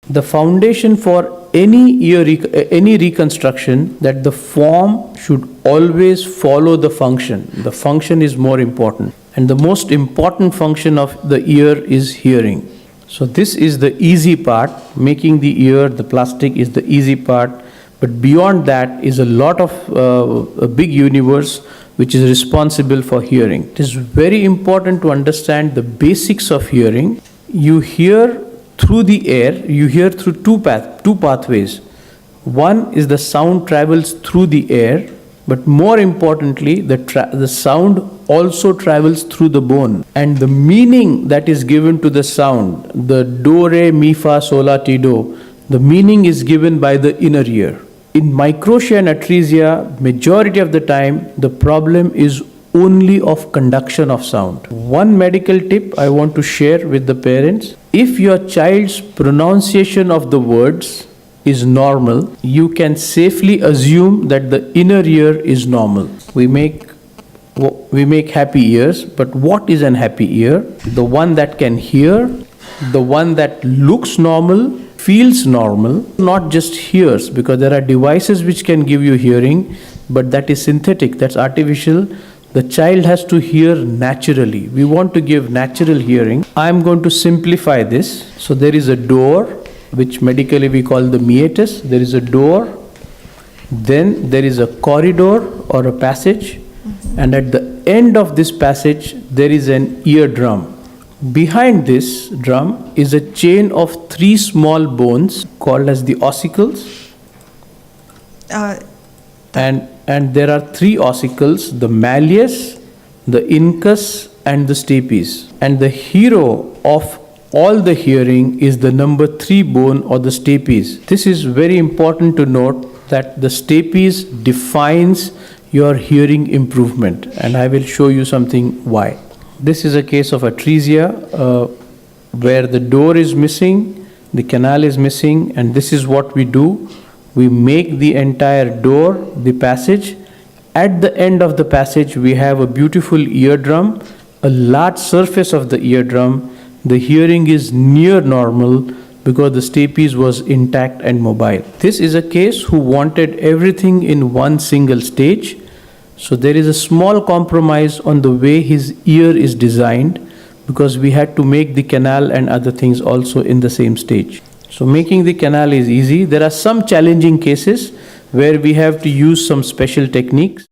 The foundation for any reconstruction, that the form should always follow the function. The function is more important. And the most important function of the ear is hearing. So this is the easy part. Making the ear, the plastic, is the easy part. But beyond that is a lot of a big universe which is responsible for hearing. It is very important to understand the basics of hearing. You hear through the air, you hear through two pathways. One is the sound travels through the air, but more importantly, the sound also travels through the bone. And the meaning that is given to the sound, the do, re, mi, fa, sol, la, ti, do, the meaning is given by the inner ear. In microtia and atresia, majority of the time, the problem is only of conduction of sound. One medical tip I want to share with the parents: if your child's pronunciation of the words is normal, you can safely assume that the inner ear is normal. We make happy ears, but what is an happy ear? The one that can hear, the one that looks normal, feels normal, not just hears, because there are devices which can give you hearing, but that is synthetic, that's artificial. The child has to hear naturally. We want to give natural hearing. I am going to simplify this. So there is a door, which medically we call the meatus. There is a door, then there is a corridor or a passage, and at the end of this passage there is an eardrum. Behind this drum is a chain of 3 small bones called as the ossicles. And there are 3 ossicles: the malleus, the incus, and the stapes. And the hero of all the hearing is the number 3 bone, or the stapes. This is very important to note, that the stapes defines your hearing improvement, and I will show you something why. This is a case of atresia where the door is missing, the canal is missing, and this is what we do. We make the entire door, the passage. At the end of the passage, we have a beautiful eardrum, a large surface of the eardrum. The hearing is near normal because the stapes was intact and mobile. This is a case who wanted everything in one single stage. So there is a small compromise on the way his ear is designed, because we had to make the canal and other things also in the same stage. So making the canal is easy. There are some challenging cases where we have to use some special techniques.